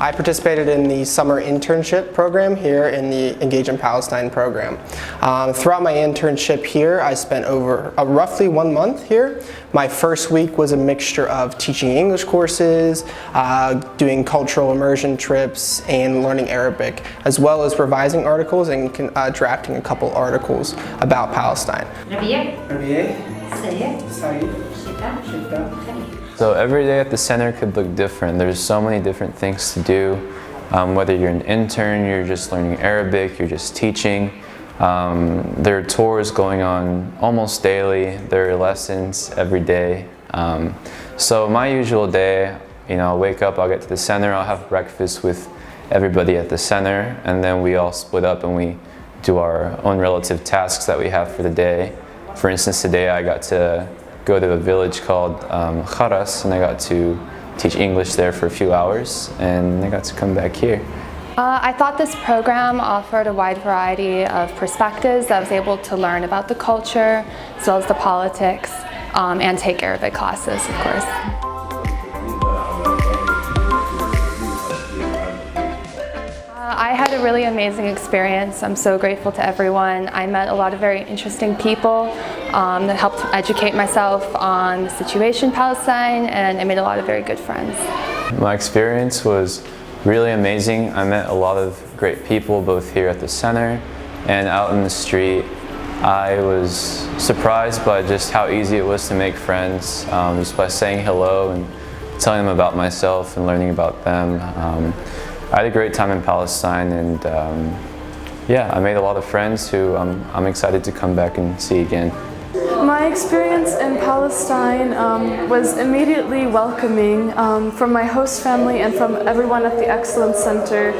I participated in the summer internship program here in the Engage in Palestine program. Throughout my internship here, I spent over roughly 1 month here. My first week was a mixture of teaching English courses, doing cultural immersion trips, and learning Arabic, as well as revising articles and drafting a couple articles about Palestine. So every day at the center could look different. There's so many different things to do. Whether you're an intern, you're just learning Arabic, you're just teaching. There are tours going on almost daily. There are lessons every day. So my usual day, I'll wake up, I'll get to the center, I'll have breakfast with everybody at the center, and then we all split up and we do our own relative tasks that we have for the day. For instance, today I got to go to a village called Kharas, and I got to teach English there for a few hours, and I got to come back here. I thought this program offered a wide variety of perspectives. I was able to learn about the culture, as well as the politics, and take Arabic classes, of course. I had a really amazing experience. I'm so grateful to everyone. I met a lot of very interesting people that helped educate myself on the situation in Palestine, and I made a lot of very good friends. My experience was really amazing. I met a lot of great people both here at the center and out in the street. I was surprised by just how easy it was to make friends, just by saying hello and telling them about myself and learning about them. I had a great time in Palestine, and yeah, I made a lot of friends who I'm excited to come back and see again. My experience in Palestine was immediately welcoming from my host family and from everyone at the Excellence Center.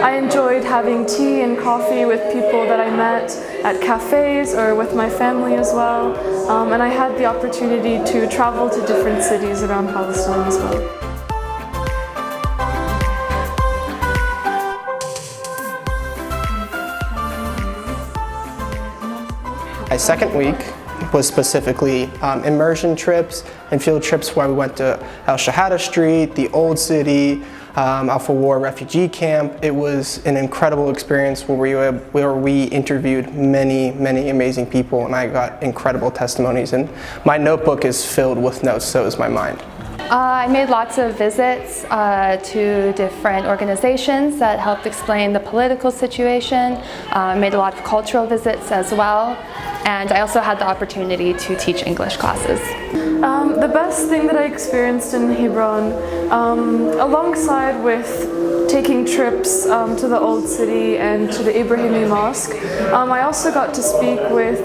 I enjoyed having tea and coffee with people that I met at cafes or with my family as well, and I had the opportunity to travel to different cities around Palestine as well. My second week was specifically immersion trips and field trips where we went to El Shahada Street, the Old City, Alpha War refugee camp. It was an incredible experience where we interviewed many amazing people, and I got incredible testimonies, and my notebook is filled with notes, so is my mind. I made lots of visits to different organizations that helped explain the political situation. I made a lot of cultural visits as well, and I also had the opportunity to teach English classes. The best thing that I experienced in Hebron, alongside with taking trips to the Old City and to the Ibrahimi Mosque, I also got to speak with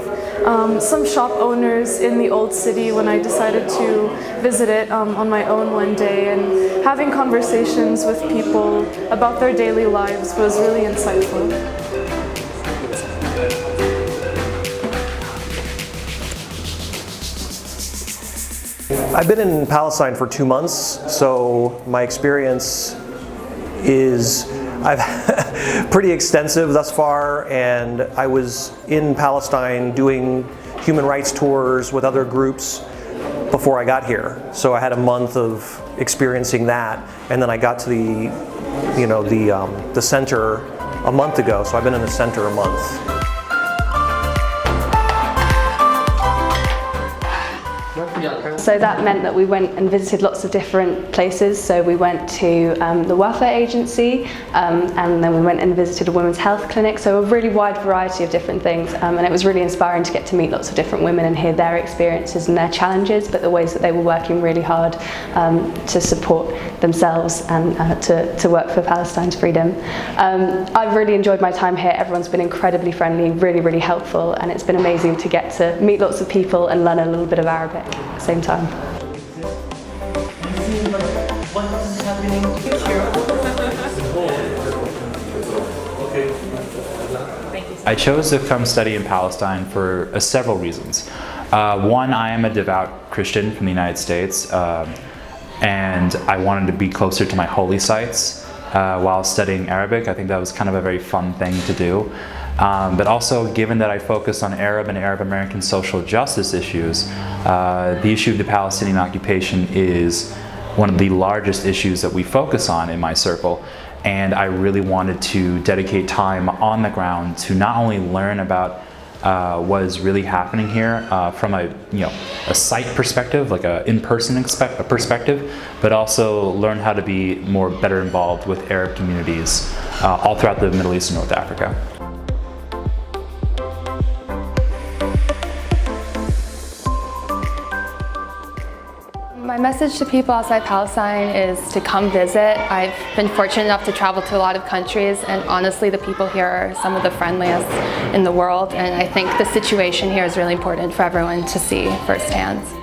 some shop owners in the Old City when I decided to visit it on my own one day, and having conversations with people about their daily lives was really insightful. I've been in Palestine for 2 months, so my experience is pretty extensive thus far, and I was in Palestine doing human rights tours with other groups before I got here. So I had a month of experiencing that, and then I got to the center a month ago, so I've been in the center a month. So that meant that we went and visited lots of different places. So we went to the welfare agency, and then we went and visited a women's health clinic. So a really wide variety of different things, and it was really inspiring to get to meet lots of different women and hear their experiences and their challenges, but the ways that they were working really hard to support themselves and to work for Palestine's freedom. I've really enjoyed my time here. Everyone's been incredibly friendly, really helpful, and it's been amazing to get to meet lots of people and learn a little bit of Arabic at the same time. I chose to come study in Palestine for several reasons. One, I am a devout Christian from the United States, and I wanted to be closer to my holy sites while studying Arabic. I think that was kind of a very fun thing to do. But also, given that I focus on Arab and Arab American social justice issues, the issue of the Palestinian occupation is one of the largest issues that we focus on in my circle. And I really wanted to dedicate time on the ground to not only learn about what is really happening here from a site perspective, like an in-person perspective, but also learn how to be better involved with Arab communities all throughout the Middle East and North Africa. My message to people outside Palestine is to come visit. I've been fortunate enough to travel to a lot of countries, and honestly the people here are some of the friendliest in the world, and I think the situation here is really important for everyone to see firsthand.